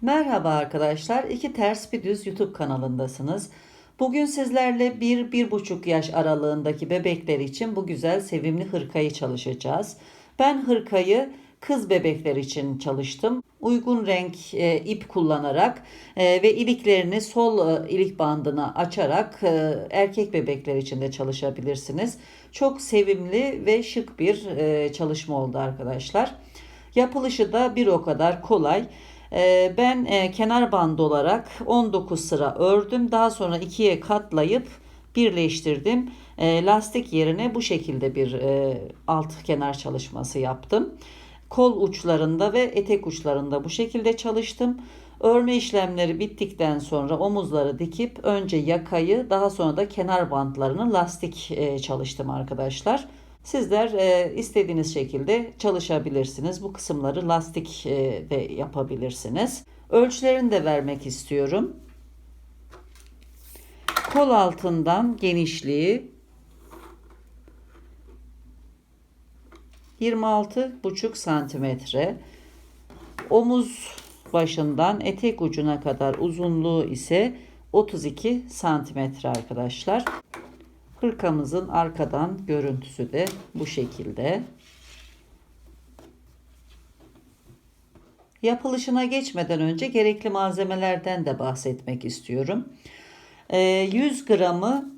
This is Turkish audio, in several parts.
Merhaba arkadaşlar, İki Ters Bir Düz YouTube kanalındasınız. Bugün sizlerle 1-1,5 yaş aralığındaki bebekler için bu güzel sevimli hırkayı çalışacağız. Ben hırkayı kız bebekler için çalıştım. Uygun renk ip kullanarak ve iliklerini sol ilik bandına açarak erkek bebekler için de çalışabilirsiniz. Çok sevimli ve şık bir çalışma oldu arkadaşlar. Yapılışı da bir o kadar kolay. Ben kenar bandı olarak 19 sıra ördüm. Daha sonra ikiye katlayıp birleştirdim. Lastik yerine bu şekilde bir alt kenar çalışması yaptım. Kol uçlarında ve etek uçlarında bu şekilde çalıştım. Örme işlemleri bittikten sonra omuzları dikip önce yakayı daha sonra da kenar bantlarını lastik çalıştım arkadaşlar. Sizler istediğiniz şekilde çalışabilirsiniz. Bu kısımları lastik de yapabilirsiniz. Ölçülerini de vermek istiyorum. Kol altından genişliği 26,5 santimetre. Omuz başından etek ucuna kadar uzunluğu ise 32 santimetre arkadaşlar. Hırkamızın arkadan görüntüsü de bu şekilde. Yapılışına geçmeden önce gerekli malzemelerden de bahsetmek istiyorum. 100 gramı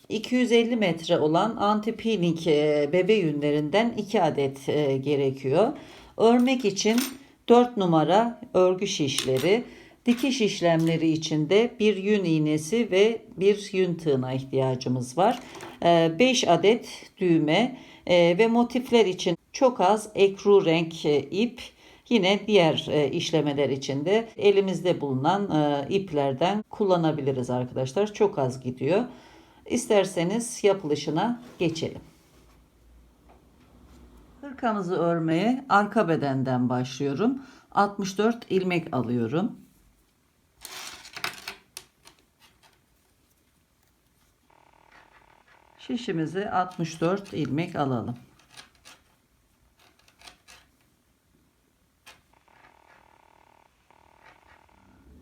250 metre olan anti-peeling bebe yünlerinden 2 adet gerekiyor. Örmek için 4 numara örgü şişleri, dikiş işlemleri için de bir yün iğnesi ve bir yün tığına ihtiyacımız var. 5 adet düğme ve motifler için çok az ekru renk ip. Yine diğer işlemeler için de elimizde bulunan iplerden kullanabiliriz arkadaşlar. Çok az gidiyor. İsterseniz yapılışına geçelim. Hırkamızı örmeye arka bedenden başlıyorum. 64 ilmek alıyorum. Şişimizi 64 ilmek alalım.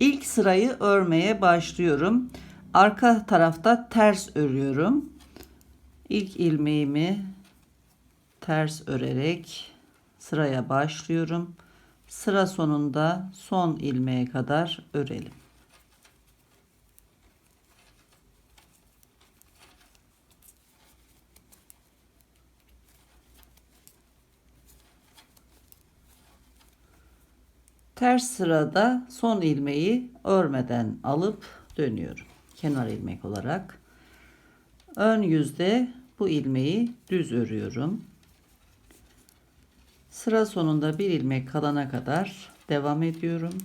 İlk sırayı örmeye başlıyorum. Arka tarafta ters örüyorum. İlk ilmeğimi ters örerek sıraya başlıyorum. Sıra sonunda son ilmeğe kadar örelim. Ters sırada son ilmeği örmeden alıp dönüyorum. Kenar ilmek olarak. Ön yüzde bu ilmeği düz örüyorum. Sıra sonunda bir ilmek kalana kadar devam ediyorum.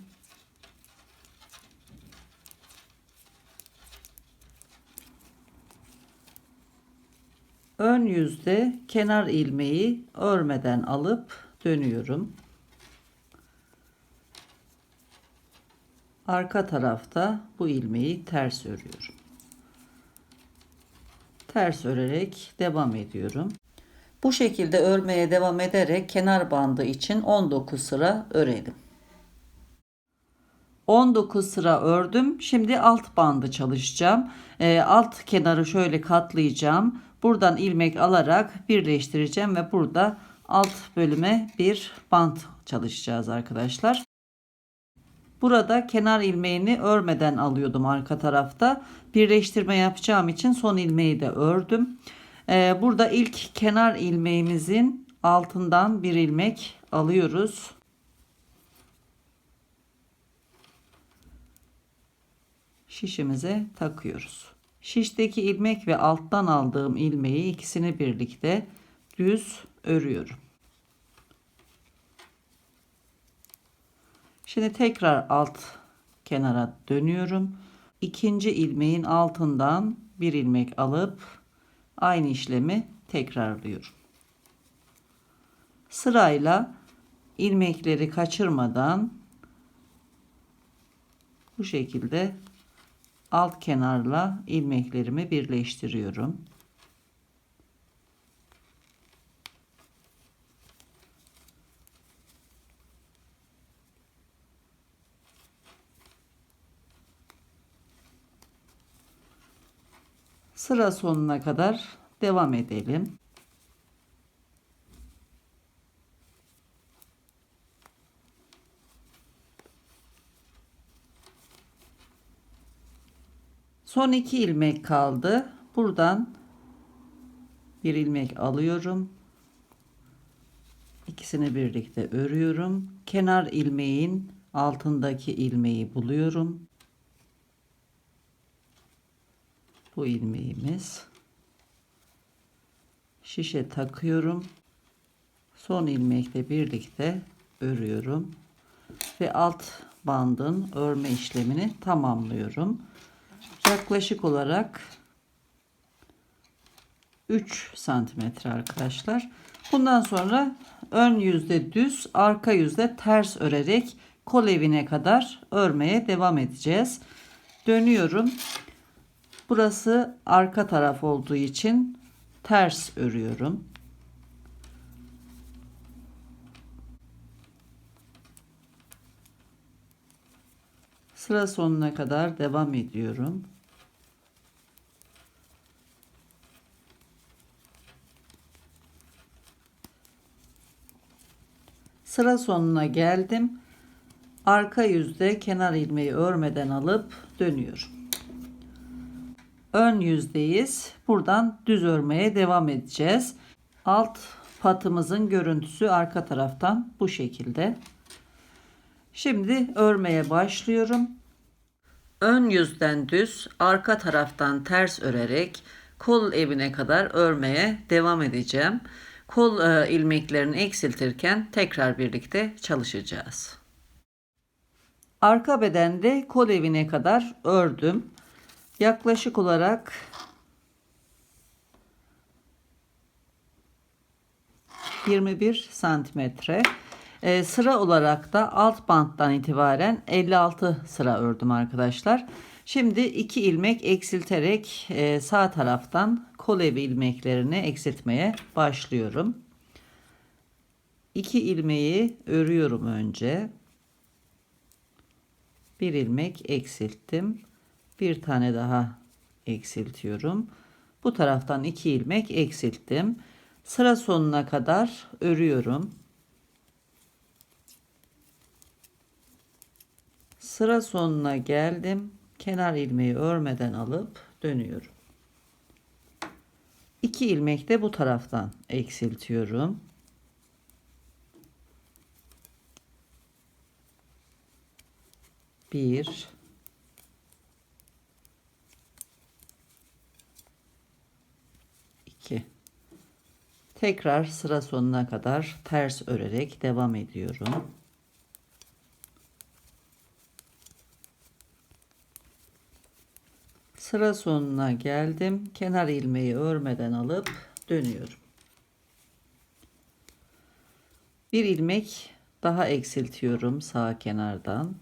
Ön yüzde kenar ilmeği örmeden alıp dönüyorum. Arka tarafta bu ilmeği ters örüyorum. Ters örerek devam ediyorum. Bu şekilde örmeye devam ederek kenar bandı için 19 sıra örelim. 19 sıra ördüm. Şimdi alt bandı çalışacağım. Alt kenarı şöyle katlayacağım. Buradan ilmek alarak birleştireceğim ve burada alt bölüme bir bant çalışacağız arkadaşlar. Burada kenar ilmeğini örmeden alıyordum arka tarafta. Birleştirme yapacağım için son ilmeği de ördüm. Burada ilk kenar ilmeğimizin altından bir ilmek alıyoruz. Şişimize takıyoruz. Şişteki ilmek ve alttan aldığım ilmeği ikisini birlikte düz örüyorum. Şimdi tekrar alt kenara dönüyorum. İkinci ilmeğin altından bir ilmek alıp aynı işlemi tekrarlıyorum. Sırayla ilmekleri kaçırmadan bu şekilde alt kenarla ilmeklerimi birleştiriyorum. Sıra sonuna kadar devam edelim. Son 2 ilmek kaldı. Buradan bir ilmek alıyorum. İkisini birlikte örüyorum. Kenar ilmeğin altındaki ilmeği buluyorum. Bu ilmeğimiz. Şişe takıyorum. Son ilmekle birlikte örüyorum. Ve alt bandın örme işlemini tamamlıyorum. Yaklaşık olarak 3 santimetre arkadaşlar. Bundan sonra ön yüzde düz, arka yüzde ters örerek kol evine kadar örmeye devam edeceğiz. Dönüyorum. Burası arka taraf olduğu için ters örüyorum. Sıra sonuna kadar devam ediyorum. Sıra sonuna geldim. Arka yüzde kenar ilmeği örmeden alıp dönüyorum. Ön yüzdeyiz. Buradan düz örmeye devam edeceğiz. Alt patımızın görüntüsü arka taraftan bu şekilde. Şimdi örmeye başlıyorum. Ön yüzden düz, arka taraftan ters örerek kol evine kadar örmeye devam edeceğim. Kol ilmeklerini eksiltirken tekrar birlikte çalışacağız. Arka bedende kol evine kadar ördüm. Yaklaşık olarak 21 santimetre. Sıra olarak da alt banttan itibaren 56 sıra ördüm arkadaşlar. Şimdi 2 ilmek eksilterek sağ taraftan kol evi ilmeklerini eksiltmeye başlıyorum. 2 ilmeği örüyorum önce. Bir ilmek eksilttim. Bir tane daha eksiltiyorum. Bu taraftan 2 ilmek eksilttim. Sıra sonuna kadar örüyorum. Sıra sonuna geldim. Kenar ilmeği örmeden alıp dönüyorum. 2 ilmek de bu taraftan eksiltiyorum. Bir, iki. Tekrar sıra sonuna kadar ters örerek devam ediyorum. Sıra sonuna geldim. Kenar ilmeği örmeden alıp dönüyorum. Bir ilmek daha eksiltiyorum sağ kenardan.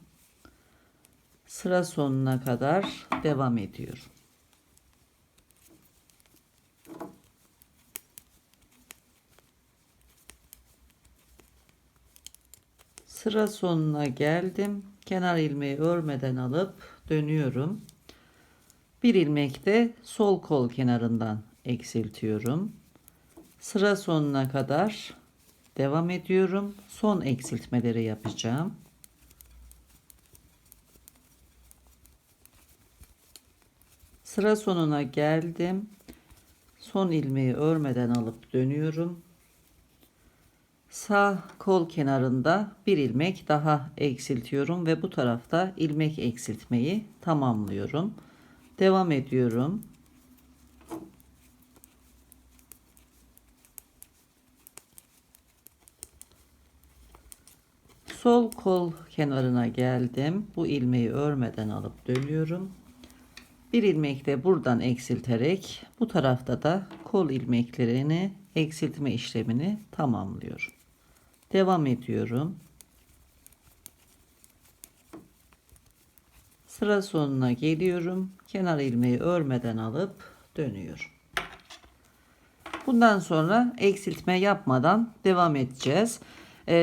Sıra sonuna kadar devam ediyorum. Sıra sonuna geldim. Kenar ilmeği örmeden alıp dönüyorum. Bir ilmek de sol kol kenarından eksiltiyorum. Sıra sonuna kadar devam ediyorum. Son eksiltmeleri yapacağım. Sıra sonuna geldim. Son ilmeği örmeden alıp dönüyorum. Sağ kol kenarında bir ilmek daha eksiltiyorum ve bu tarafta ilmek eksiltmeyi tamamlıyorum. Devam ediyorum. Sol kol kenarına geldim. Bu ilmeği örmeden alıp dönüyorum. Bir ilmek de buradan eksilterek bu tarafta da kol ilmeklerini eksiltme işlemini tamamlıyorum. Devam ediyorum. Sıra sonuna geliyorum. Kenar ilmeği örmeden alıp dönüyorum. Bundan sonra eksiltme yapmadan devam edeceğiz.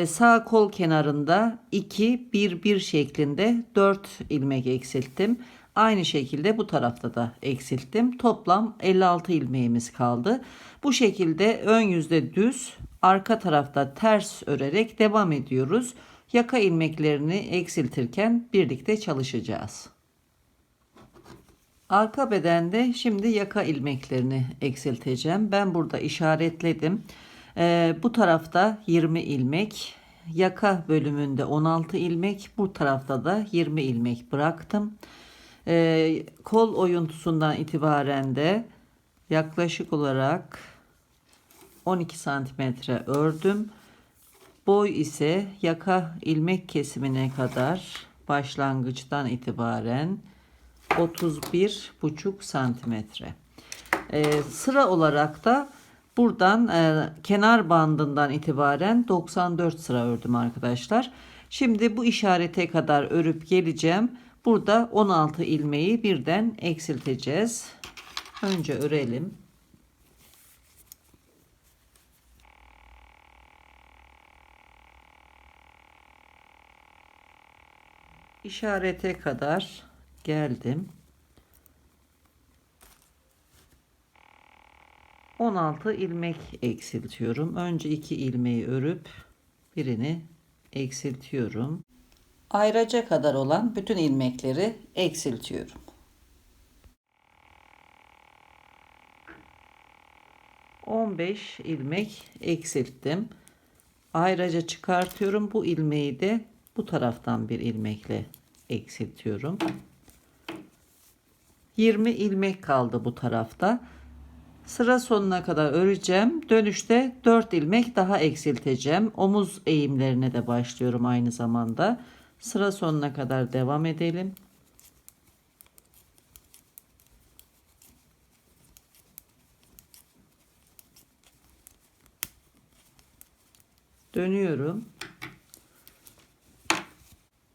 Sağ kol kenarında 2 1 1 şeklinde 4 ilmek eksilttim. Aynı şekilde bu tarafta da eksilttim. Toplam 56 ilmeğimiz kaldı. Bu şekilde ön yüzde düz, arka tarafta ters örerek devam ediyoruz. Yaka ilmeklerini eksiltirken birlikte çalışacağız. Arka bedende şimdi yaka ilmeklerini eksilteceğim. Ben burada işaretledim. Bu tarafta 20 ilmek, yaka bölümünde 16 ilmek, bu tarafta da 20 ilmek bıraktım. Kol oyuntusundan itibaren de yaklaşık olarak 12 santimetre ördüm. Boy ise yaka ilmek kesimine kadar başlangıçtan itibaren 31,5 santimetre. Sıra olarak da buradan kenar bandından itibaren 94 sıra ördüm arkadaşlar. Şimdi bu işarete kadar örüp geleceğim. Burada 16 ilmeği birden eksilteceğiz. Önce örelim. İşarete kadar geldim. 16 ilmek eksiltiyorum. Önce 2 ilmeği örüp birini eksiltiyorum. Ayraca kadar olan bütün ilmekleri eksiltiyorum. 15 ilmek eksilttim. Ayraca çıkartıyorum. Bu ilmeği de bu taraftan bir ilmekle eksiltiyorum. 20 ilmek kaldı bu tarafta. Sıra sonuna kadar öreceğim. Dönüşte 4 ilmek daha eksilteceğim. Omuz eğimlerine de başlıyorum aynı zamanda. Sıra sonuna kadar devam edelim. Dönüyorum.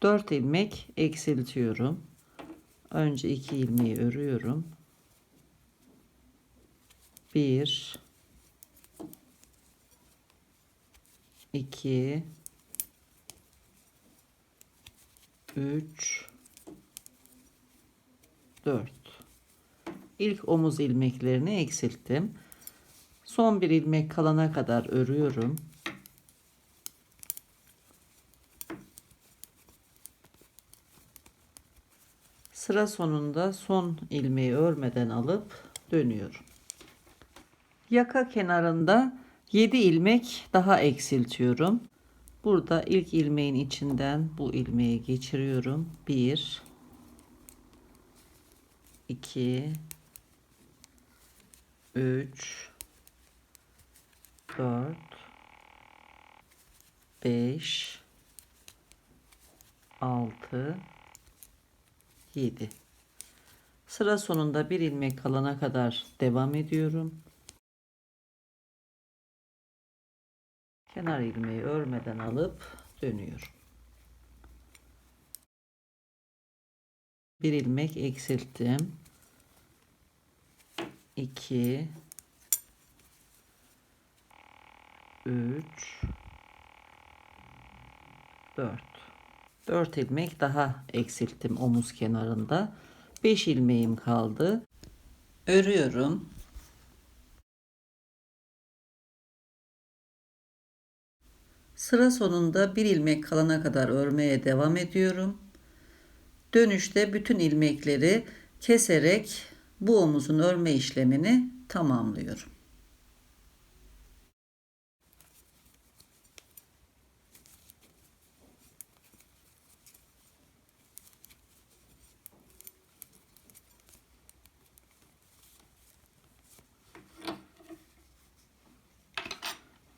4 ilmek eksiltiyorum. Önce 2 ilmeği örüyorum. 1 2 3 4. İlk omuz ilmeklerini eksilttim. Son bir ilmek kalana kadar örüyorum. Sıra sonunda son ilmeği örmeden alıp dönüyorum. Yaka kenarında 7 ilmek daha eksiltiyorum. Burada ilk ilmeğin içinden bu ilmeği geçiriyorum. 1 2 3 4 5 6 7. Sıra sonunda bir ilmek kalana kadar devam ediyorum. Kenar ilmeği örmeden alıp dönüyorum. Bir ilmek eksilttim. 2 3 4. 4 ilmek daha eksilttim omuz kenarında. 5 ilmeğim kaldı. Örüyorum. Sıra sonunda bir ilmek kalana kadar örmeye devam ediyorum. Dönüşte bütün ilmekleri keserek bu omuzun örme işlemini tamamlıyorum.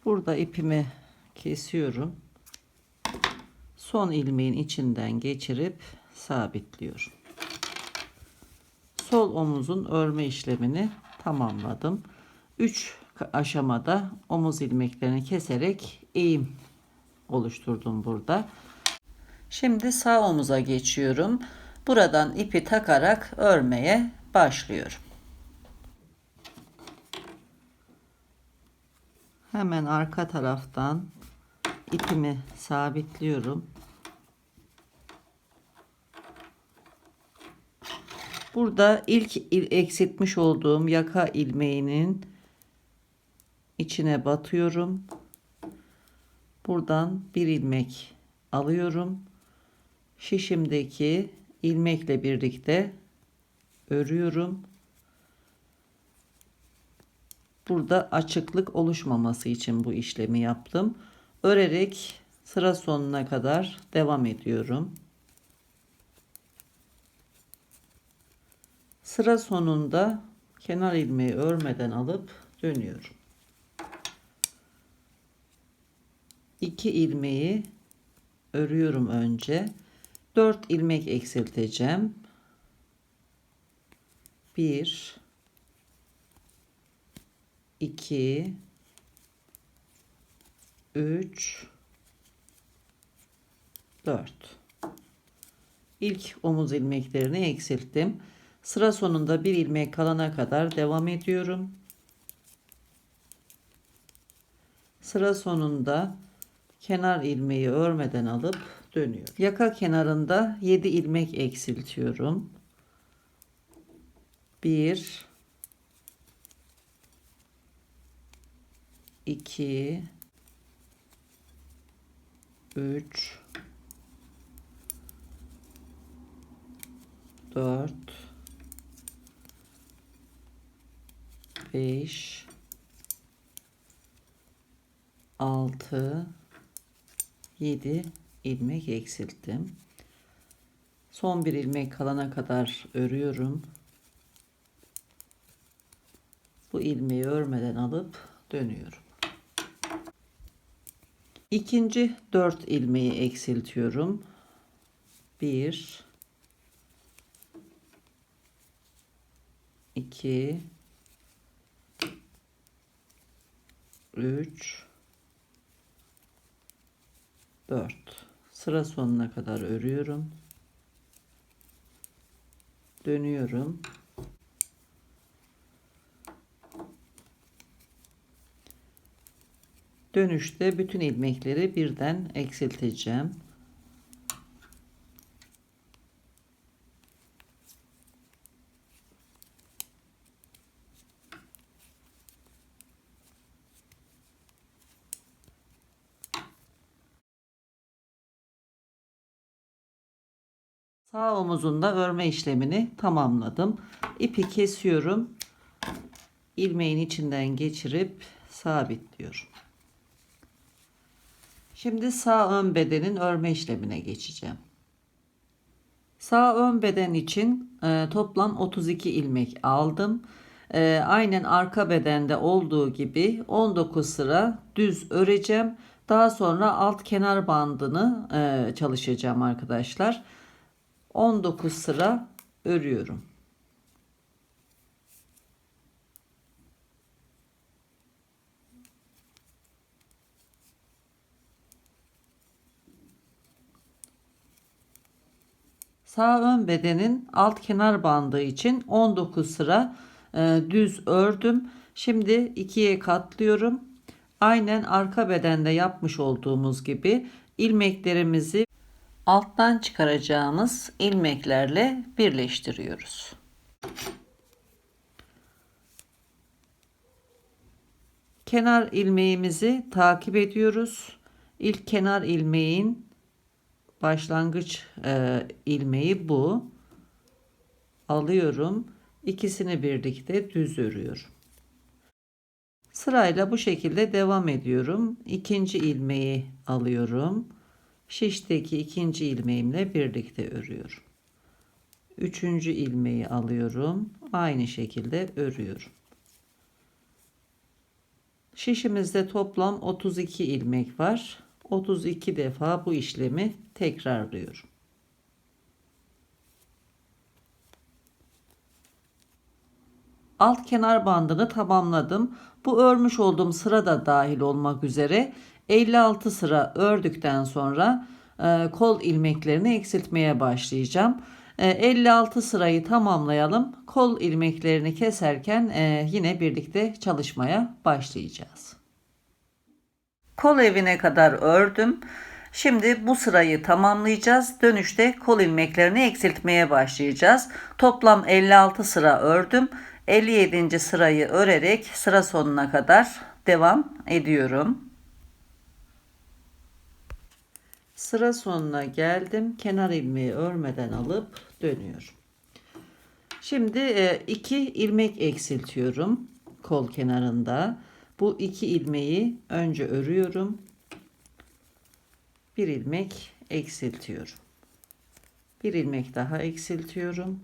Burada ipimi kesiyorum. Son ilmeğin içinden geçirip sabitliyorum. Sol omuzun örme işlemini tamamladım. 3 aşamada omuz ilmeklerini keserek eğim oluşturdum burada. Şimdi sağ omuza geçiyorum. Buradan ipi takarak örmeye başlıyorum. Hemen arka taraftan ipimi sabitliyorum. Burada ilk eksiltmiş olduğum yaka ilmeğinin içine batıyorum. Buradan bir ilmek alıyorum. Şişimdeki ilmekle birlikte örüyorum. Burada açıklık oluşmaması için bu işlemi yaptım. Örerek sıra sonuna kadar devam ediyorum. Sıra sonunda kenar ilmeği örmeden alıp dönüyorum. 2 ilmeği örüyorum önce. 4 ilmek eksilteceğim. 1 2 3 4. İlk omuz ilmeklerini eksilttim. Sıra sonunda bir ilmek kalana kadar devam ediyorum. Sıra sonunda kenar ilmeği örmeden alıp dönüyorum. Yaka kenarında 7 ilmek eksiltiyorum. 1 2 3 4 5 6 7 ilmek eksilttim. Son bir ilmek kalana kadar örüyorum. Bu ilmeği örmeden alıp dönüyorum. İkinci 4 ilmeği eksiltiyorum. 1 2 3 4. Sıra sonuna kadar örüyorum. Dönüyorum. Dönüşte bütün ilmekleri birden eksilteceğim. Sağ omuzunda örme işlemini tamamladım. İpi kesiyorum. İlmeğin içinden geçirip sabitliyorum. Şimdi sağ ön bedenin örme işlemine geçeceğim. Sağ ön beden için toplam 32 ilmek aldım. Aynen arka bedende olduğu gibi 19 sıra düz öreceğim. Daha sonra alt kenar bandını çalışacağım arkadaşlar. 19 sıra örüyorum. Sağ ön bedenin alt kenar bandı için 19 sıra düz ördüm. Şimdi ikiye katlıyorum. Aynen arka bedende yapmış olduğumuz gibi ilmeklerimizi alttan çıkaracağımız ilmeklerle birleştiriyoruz. Kenar ilmeğimizi takip ediyoruz. İlk kenar ilmeğin başlangıç ilmeği bu. Alıyorum. İkisini birlikte düz örüyorum. Sırayla bu şekilde devam ediyorum. İkinci ilmeği alıyorum. Şişteki ikinci ilmeğimle birlikte örüyorum. Üçüncü ilmeği alıyorum. Aynı şekilde örüyorum. Şişimizde toplam 32 ilmek var. 32 defa bu işlemi tekrarlıyorum. Alt kenar bandını tamamladım. Bu örmüş olduğum sıra da dahil olmak üzere 56 sıra ördükten sonra kol ilmeklerini eksiltmeye başlayacağım. 56 sırayı tamamlayalım. Kol ilmeklerini keserken yine birlikte çalışmaya başlayacağız. Kol evine kadar ördüm. Şimdi bu sırayı tamamlayacağız. Dönüşte kol ilmeklerini eksiltmeye başlayacağız. Toplam 56 sıra ördüm. 57. sırayı örerek sıra sonuna kadar devam ediyorum. Sıra sonuna geldim. Kenar ilmeği örmeden alıp dönüyorum. Şimdi 2 ilmek eksiltiyorum kol kenarında. Bu 2 ilmeği önce örüyorum. Bir ilmek eksiltiyorum. Bir ilmek daha eksiltiyorum.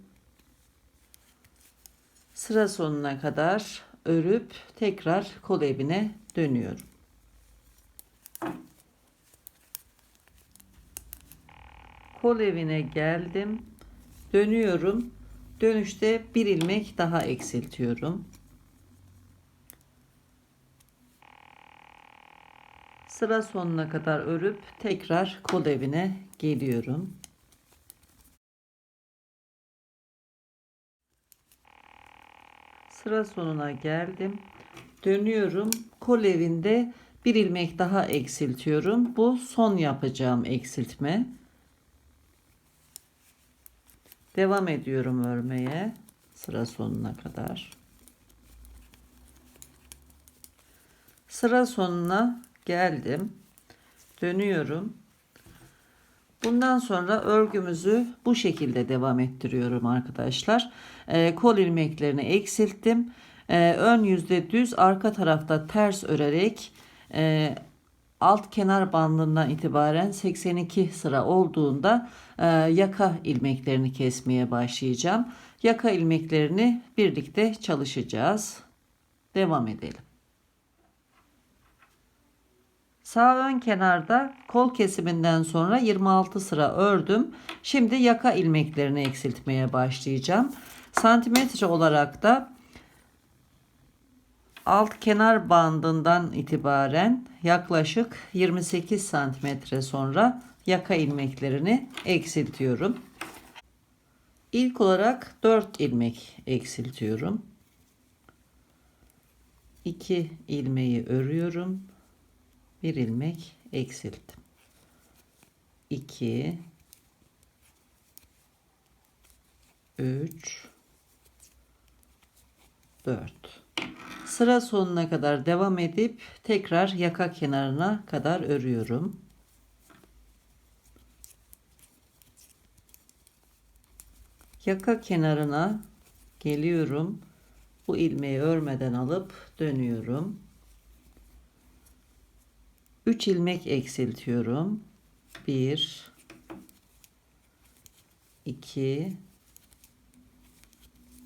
Sıra sonuna kadar örüp tekrar kol evine dönüyorum. Kol evine geldim. Dönüyorum. Dönüşte bir ilmek daha eksiltiyorum. Sıra sonuna kadar örüp tekrar kol evine geliyorum. Sıra sonuna geldim. Dönüyorum. Kol evinde bir ilmek daha eksiltiyorum. Bu son yapacağım eksiltme. Devam ediyorum örmeye sıra sonuna kadar. Sıra sonuna geldim. Dönüyorum. Bundan sonra örgümüzü bu şekilde devam ettiriyorum arkadaşlar. Kol ilmeklerini eksilttim. Ön yüzde düz, arka tarafta ters örerek alt kenar bandından itibaren 82 sıra olduğunda yaka ilmeklerini kesmeye başlayacağım. Yaka ilmeklerini birlikte çalışacağız. Devam edelim. Sağ ön kenarda kol kesiminden sonra 26 sıra ördüm. Şimdi yaka ilmeklerini eksiltmeye başlayacağım. Santimetre olarak da alt kenar bandından itibaren yaklaşık 28 santimetre sonra yaka ilmeklerini eksiltiyorum. İlk olarak 4 ilmek eksiltiyorum. 2 ilmeği örüyorum. 1 ilmek eksilttim. 2 3 4. Sıra sonuna kadar devam edip tekrar yaka kenarına kadar örüyorum. Yaka kenarına geliyorum. Bu ilmeği örmeden alıp dönüyorum. 3 ilmek eksiltiyorum. 1 2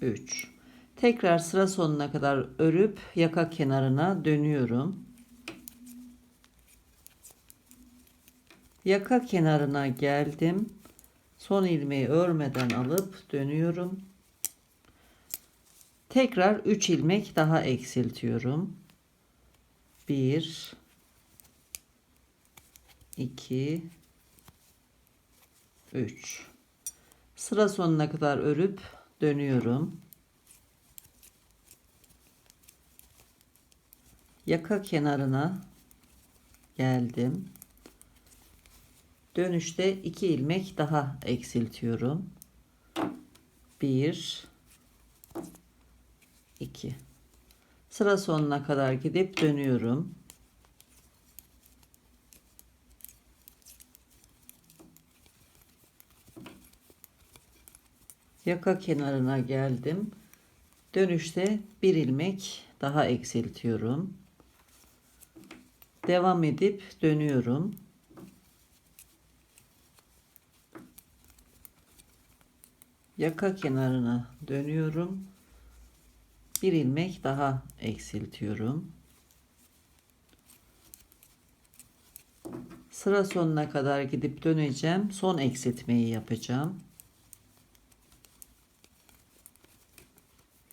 3. Tekrar sıra sonuna kadar örüp yaka kenarına dönüyorum. Yaka kenarına geldim. Son ilmeği örmeden alıp dönüyorum. Tekrar 3 ilmek daha eksiltiyorum. 1 2 3. Sıra sonuna kadar örüp dönüyorum. Yaka kenarına geldim. Dönüşte 2 ilmek daha eksiltiyorum. 1 2. Sıra sonuna kadar gidip dönüyorum. Yaka kenarına geldim. Dönüşte 1 ilmek daha eksiltiyorum. Devam edip dönüyorum. Yaka kenarına dönüyorum. 1 ilmek daha eksiltiyorum. Sıra sonuna kadar gidip döneceğim. Son eksiltmeyi yapacağım.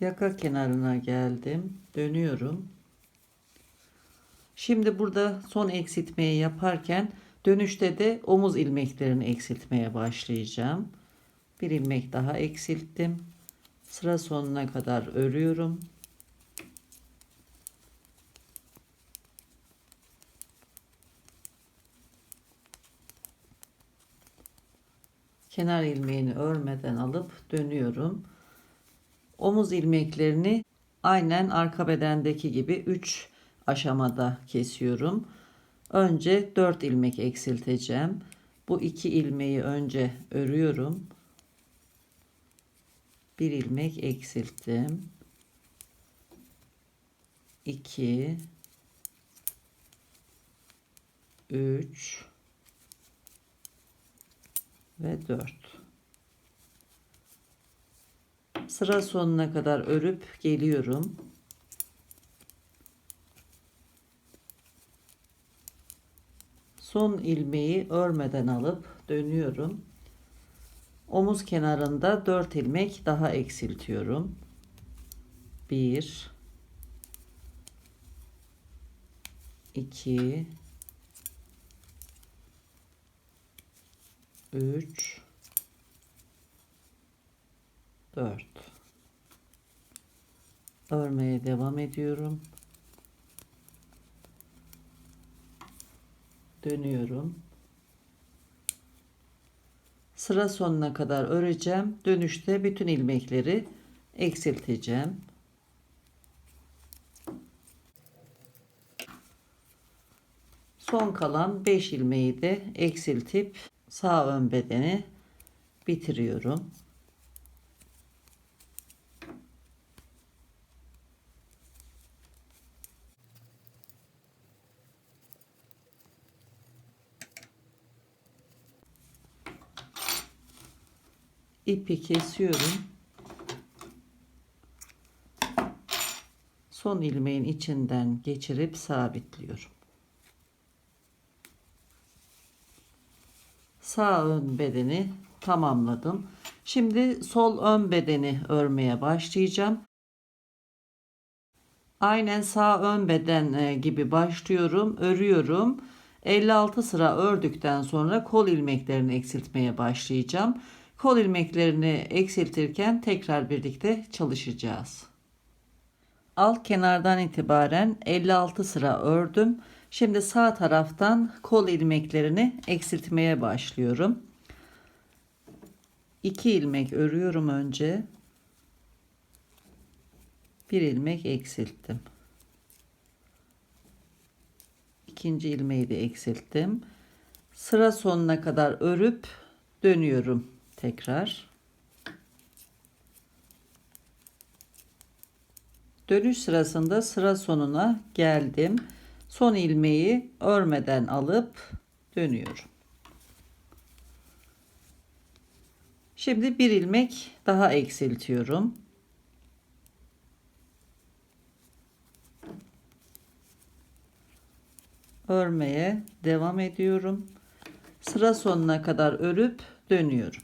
Yaka kenarına geldim. Dönüyorum. Şimdi burada son eksiltmeyi yaparken dönüşte de omuz ilmeklerini eksiltmeye başlayacağım. 1 ilmek daha eksilttim. Sıra sonuna kadar örüyorum. Kenar ilmeğini örmeden alıp dönüyorum. Omuz ilmeklerini aynen arka bedendeki gibi 3 aşamada kesiyorum. Önce 4 ilmek eksilteceğim. Bu 2 ilmeği önce örüyorum. 1 ilmek eksilttim. 2 3 ve 4. Sıra sonuna kadar örüp geliyorum. Son ilmeği örmeden alıp dönüyorum. Omuz kenarında 4 ilmek daha eksiltiyorum. 1 2 3 4. Örmeye devam ediyorum. Dönüyorum. Sıra sonuna kadar öreceğim. Dönüşte bütün ilmekleri eksilteceğim. Son kalan 5 ilmeği de eksiltip sağ ön bedeni bitiriyorum. İpi kesiyorum. Son ilmeğin içinden geçirip sabitliyorum. Sağ ön bedeni tamamladım. Şimdi sol ön bedeni örmeye başlayacağım. Aynen sağ ön beden gibi başlıyorum, örüyorum. 56 sıra ördükten sonra kol ilmeklerini eksiltmeye başlayacağım. Kol ilmeklerini eksiltirken tekrar birlikte çalışacağız. Alt kenardan itibaren 56 sıra ördüm. Şimdi sağ taraftan kol ilmeklerini eksiltmeye başlıyorum. 2 ilmek örüyorum önce. 1 ilmek eksilttim. İkinci ilmeği de eksilttim. Sıra sonuna kadar örüp dönüyorum tekrar. Dönüş sırasında sıra sonuna geldim. Son ilmeği örmeden alıp dönüyorum. Şimdi bir ilmek daha eksiltiyorum. Örmeye devam ediyorum. Sıra sonuna kadar örüp dönüyorum.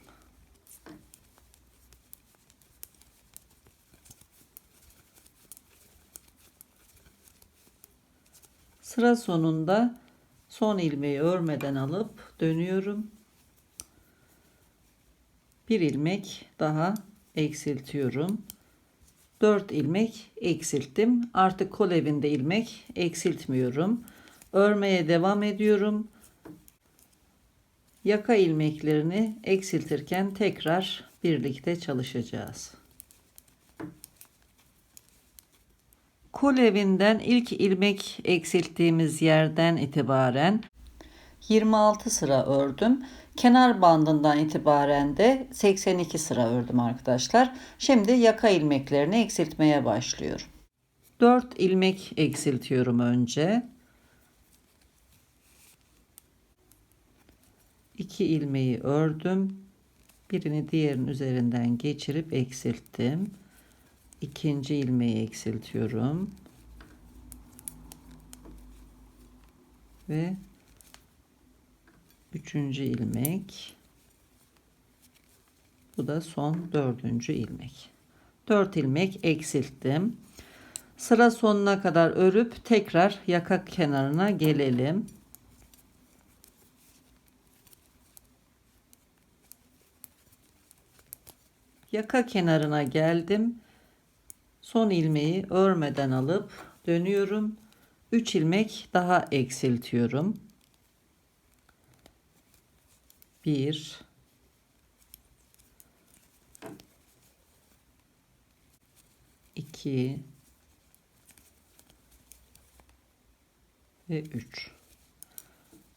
Sıra sonunda son ilmeği örmeden alıp dönüyorum. Bir ilmek daha eksiltiyorum. 4 ilmek eksilttim. Artık kol evinde ilmek eksiltmiyorum. Örmeye devam ediyorum. Yaka ilmeklerini eksiltirken tekrar birlikte çalışacağız. Kol evinden ilk ilmek eksilttiğimiz yerden itibaren 26 sıra ördüm. Kenar bandından itibaren de 82 sıra ördüm arkadaşlar. Şimdi yaka ilmeklerini eksiltmeye başlıyorum. 4 ilmek eksiltiyorum önce. 2 ilmeği ördüm. Birini diğerinin üzerinden geçirip eksilttim. İkinci ilmeği eksiltiyorum. Ve üçüncü ilmek. Bu da son dördüncü ilmek. 4 ilmek eksilttim. Sıra sonuna kadar örüp tekrar yaka kenarına gelelim. Yaka kenarına geldim. Son ilmeği örmeden alıp dönüyorum. 3 ilmek daha eksiltiyorum. 1 2 ve 3.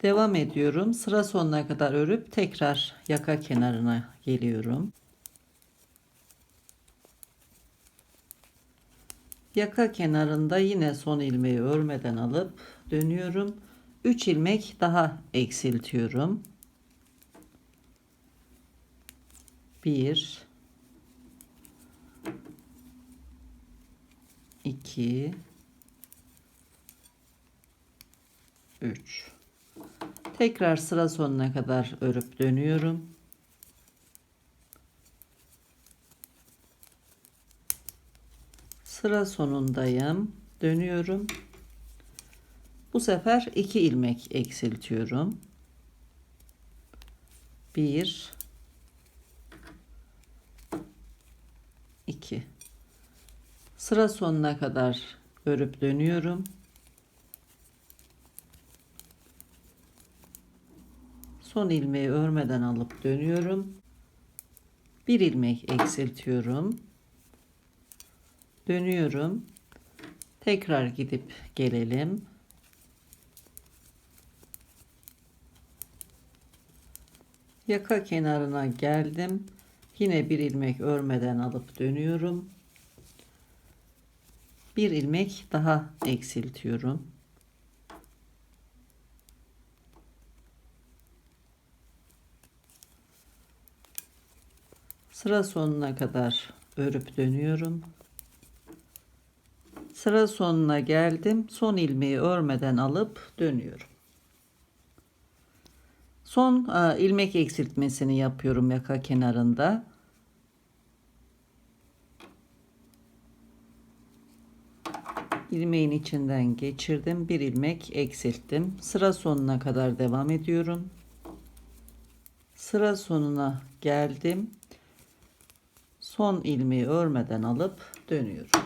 Devam ediyorum. Sıra sonuna kadar örüp tekrar yaka kenarına geliyorum. Yaka kenarında yine son ilmeği örmeden alıp dönüyorum. 3 ilmek daha eksiltiyorum. 1 2 3. Tekrar sıra sonuna kadar örüp dönüyorum. Sıra sonundayım. Dönüyorum. Bu sefer 2 ilmek eksiltiyorum. 1 2. Sıra sonuna kadar örüp dönüyorum. Son ilmeği örmeden alıp dönüyorum. 1 ilmek eksiltiyorum. Dönüyorum. Tekrar gidip gelelim. Yaka kenarına geldim. Yine 1 ilmek örmeden alıp dönüyorum. 1 ilmek daha eksiltiyorum. Sıra sonuna kadar örüp dönüyorum. Sıra sonuna geldim. Son ilmeği örmeden alıp dönüyorum. Son ilmek eksiltmesini yapıyorum yaka kenarında. İlmeğin içinden geçirdim. 1 ilmek eksilttim. Sıra sonuna kadar devam ediyorum. Sıra sonuna geldim. Son ilmeği örmeden alıp dönüyorum.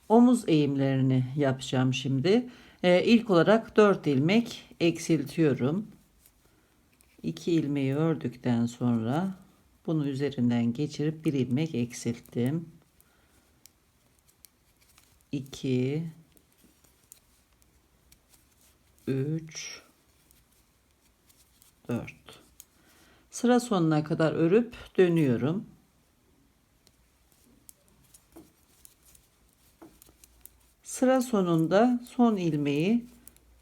Omuz eğimlerini yapacağım şimdi. İlk olarak 4 ilmek eksiltiyorum. 2 ilmeği ördükten sonra bunu üzerinden geçirip 1 ilmek eksilttim. 2 3 4. Sıra sonuna kadar örüp dönüyorum. Sıra sonunda son ilmeği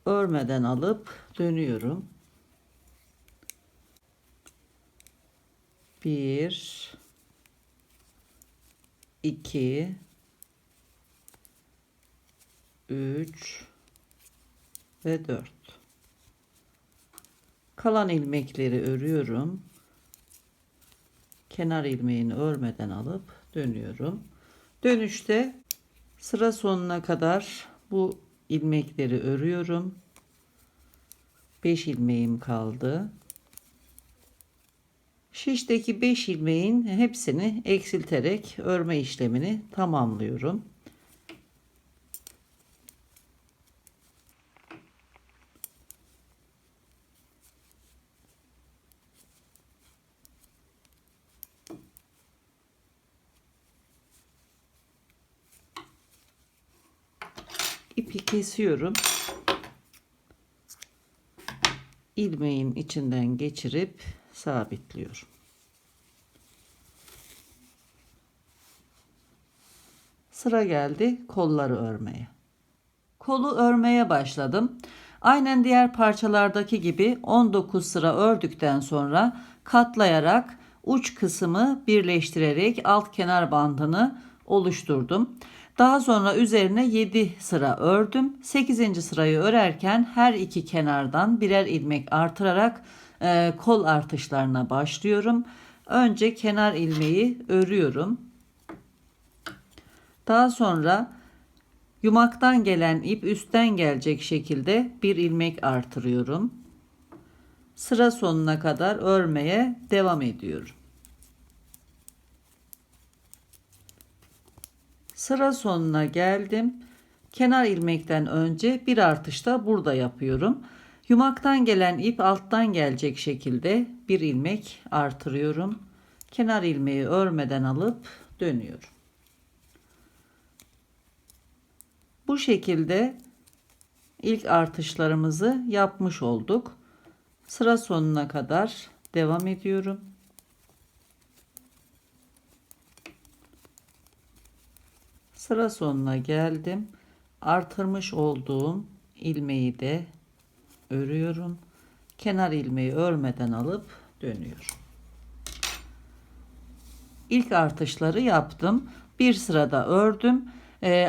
örmeden alıp dönüyorum. 1 2 3 ve 4. Kalan ilmekleri örüyorum. Kenar ilmeğini örmeden alıp dönüyorum. Dönüşte sıra sonuna kadar bu ilmekleri örüyorum. 5 ilmeğim kaldı. Şişteki 5 ilmeğin hepsini eksilterek örme işlemini tamamlıyorum. İpi kesiyorum. İlmeğin içinden geçirip sabitliyorum. Sıra geldi kolları örmeye. Kolu örmeye başladım. Aynen diğer parçalardaki gibi 19 sıra ördükten sonra katlayarak uç kısmı birleştirerek alt kenar bandını oluşturdum. Daha sonra üzerine 7 sıra ördüm. 8. sırayı örerken her iki kenardan birer ilmek artırarak kol artışlarına başlıyorum. Önce kenar ilmeği örüyorum. Daha sonra yumaktan gelen ip üstten gelecek şekilde bir ilmek artırıyorum. Sıra sonuna kadar örmeye devam ediyorum. Sıra sonuna geldim. Kenar ilmekten önce bir artış da burada yapıyorum. Yumaktan gelen ip alttan gelecek şekilde bir ilmek artırıyorum. Kenar ilmeği örmeden alıp dönüyorum. Bu şekilde ilk artışlarımızı yapmış olduk. Sıra sonuna kadar devam ediyorum. Sıra sonuna geldim. Artırmış olduğum ilmeği de örüyorum. Kenar ilmeği örmeden alıp dönüyorum. İlk artışları yaptım. Bir sırada ördüm.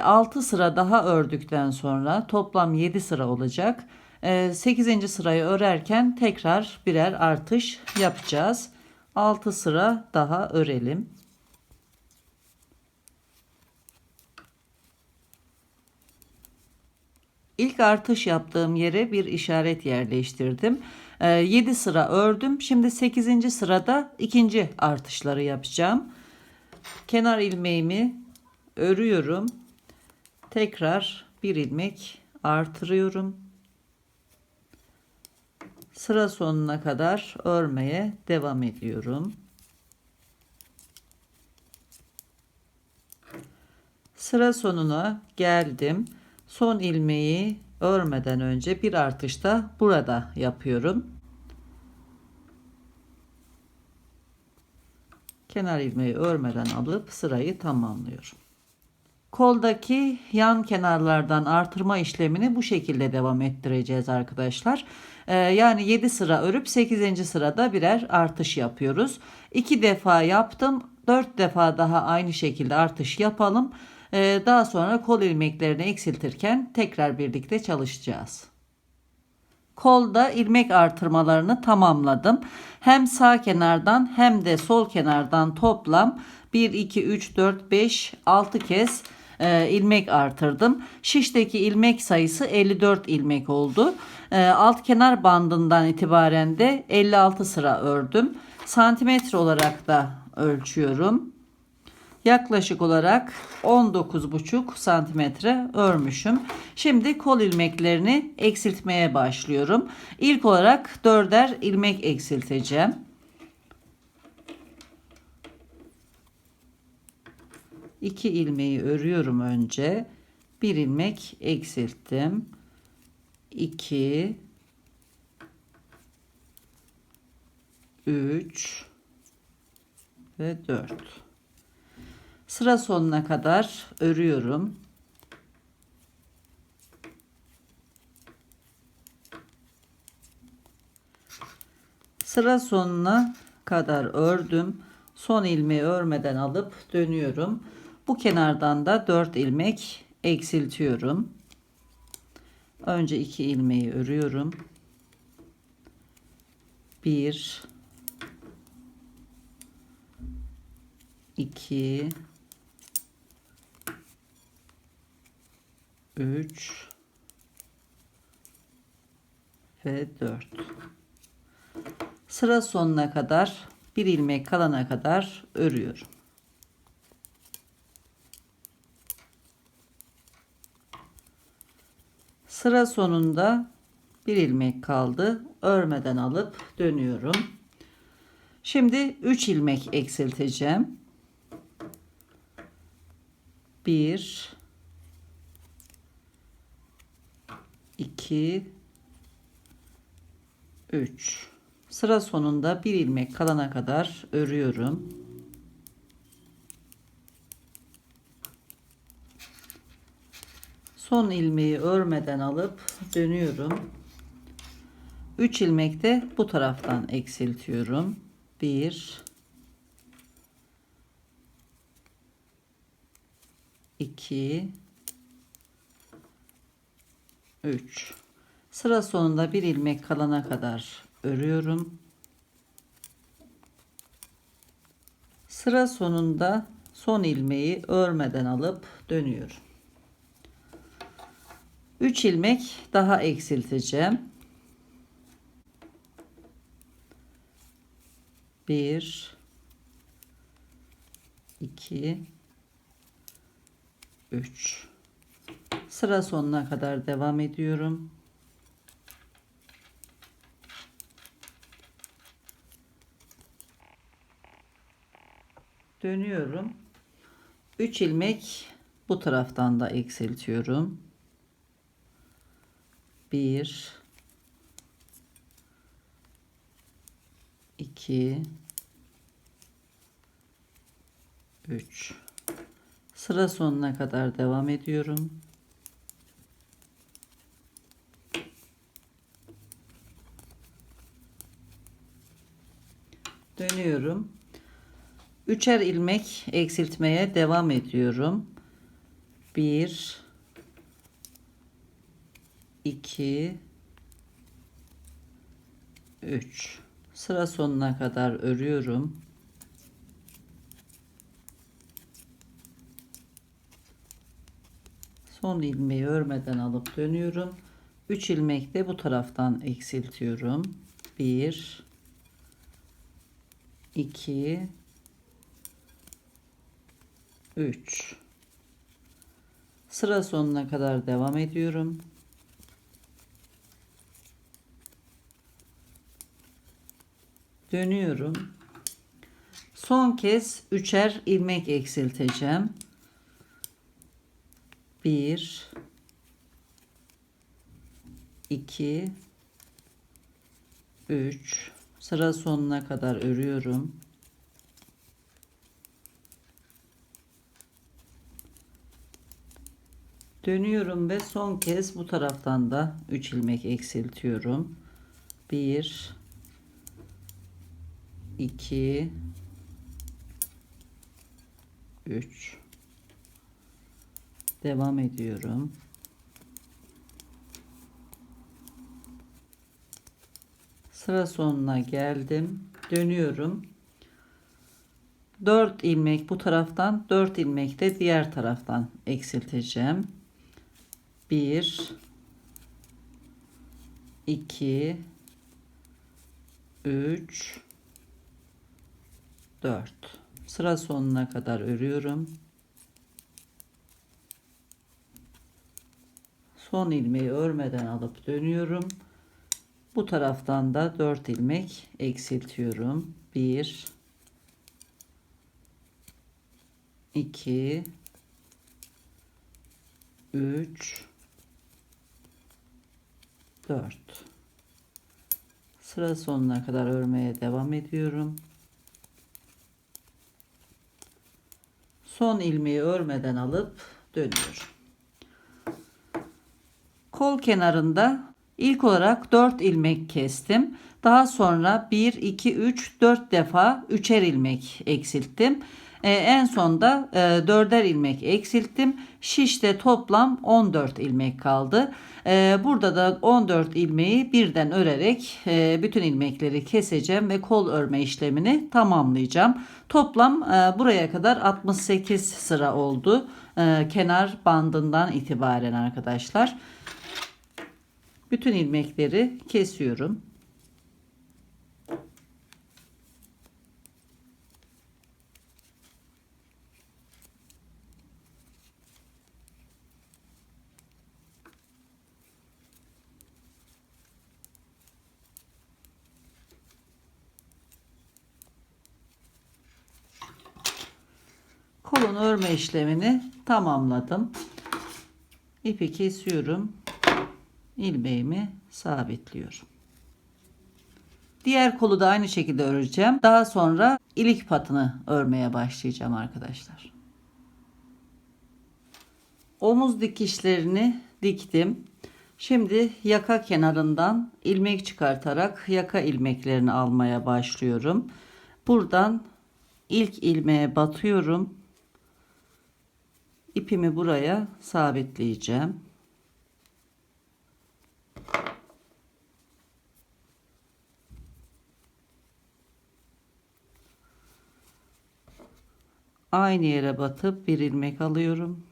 6 sıra daha ördükten sonra toplam 7 sıra olacak. 8. sırayı örerken tekrar birer artış yapacağız. 6 sıra daha örelim. İlk artış yaptığım yere bir işaret yerleştirdim. 7 sıra ördüm. Şimdi 8. sırada ikinci artışları yapacağım. Kenar ilmeğimi örüyorum. Tekrar bir ilmek artırıyorum. Sıra sonuna kadar örmeye devam ediyorum. Sıra sonuna geldim. Son ilmeği örmeden önce bir artış da burada yapıyorum. Kenar ilmeği örmeden alıp sırayı tamamlıyorum. Koldaki yan kenarlardan artırma işlemini bu şekilde devam ettireceğiz arkadaşlar. Yani 7 sıra örüp 8. sırada birer artış yapıyoruz. 2 defa yaptım. 4 defa daha aynı şekilde artış yapalım. Daha sonra kol ilmeklerini eksiltirken tekrar birlikte çalışacağız. Kolda ilmek artırmalarını tamamladım. Hem sağ kenardan hem de sol kenardan toplam 1, 2, 3, 4, 5, 6 kez ilmek artırdım. Şişteki ilmek sayısı 54 ilmek oldu. Alt kenar bandından itibaren de 56 sıra ördüm. Santimetre olarak da ölçüyorum. Yaklaşık olarak 19,5 santimetre örmüşüm. Şimdi kol ilmeklerini eksiltmeye başlıyorum. İlk olarak 4'er ilmek eksilteceğim. İki ilmeği örüyorum önce. Bir ilmek eksilttim. 2 3 ve 4. Sıra sonuna kadar örüyorum. Sıra sonuna kadar ördüm. Son ilmeği örmeden alıp dönüyorum. Bu kenardan da 4 ilmek eksiltiyorum. Önce 2 ilmeği örüyorum. 1 2 3 ve 4. Sıra sonuna kadar bir ilmek kalana kadar örüyorum. Sıra sonunda bir ilmek kaldı. Örmeden alıp dönüyorum. Şimdi 3 ilmek eksilteceğim. 1 2 3. Sıra sonunda bir ilmek kalana kadar örüyorum. Son ilmeği örmeden alıp dönüyorum. 3 ilmek de bu taraftan eksiltiyorum. 1 2 3. Sıra sonunda bir ilmek kalana kadar örüyorum. Sıra sonunda son ilmeği örmeden alıp dönüyorum. 3 ilmek daha eksilteceğim. 1 2 3. Sıra sonuna kadar devam ediyorum. Dönüyorum. 3 ilmek bu taraftan da eksiltiyorum. 1 2 3 sıra sonuna kadar devam ediyorum. Dönüyorum. Üçer ilmek eksiltmeye devam ediyorum. 1 2 3 sıra sonuna kadar örüyorum. Son ilmeği örmeden alıp dönüyorum. 3 ilmek de bu taraftan eksiltiyorum. 1 2 3 sıra sonuna kadar devam ediyorum. Dönüyorum. Son kez üçer ilmek eksilteceğim. 1 2 3 sıra sonuna kadar örüyorum. Dönüyorum ve son kez bu taraftan da 3 ilmek eksiltiyorum. 1 2 3 devam ediyorum. Sıra sonuna geldim. Dönüyorum. 4 ilmek bu taraftan, 4 ilmek de diğer taraftan eksilteceğim. 1 2 3 4 sıra sonuna kadar örüyorum. Son ilmeği örmeden alıp dönüyorum. Bu taraftan da 4 ilmek eksiltiyorum. 1 2 3 4 sıra sonuna kadar örmeye devam ediyorum. Son ilmeği örmeden alıp dönüyorum. Kol kenarında ilk olarak 4 ilmek kestim. Daha sonra 1 2 3 4 defa üçer ilmek eksilttim. En sonda 4'er ilmek eksilttim. Şişte toplam 14 ilmek kaldı. Burada da 14 ilmeği birden örerek bütün ilmekleri keseceğim ve kol örme işlemini tamamlayacağım. Toplam buraya kadar 68 sıra oldu. Kenar bandından itibaren arkadaşlar. Bütün ilmekleri kesiyorum. Kolun örme işlemini tamamladım. İpi kesiyorum. İlmeğimi sabitliyorum. Diğer kolu da aynı şekilde öreceğim. Daha sonra ilik patını örmeye başlayacağım arkadaşlar. Omuz dikişlerini diktim. Şimdi yaka kenarından ilmek çıkartarak yaka ilmeklerini almaya başlıyorum. Buradan ilk ilmeğe batıyorum. İpimi buraya sabitleyeceğim. Aynı yere batıp bir ilmek alıyorum.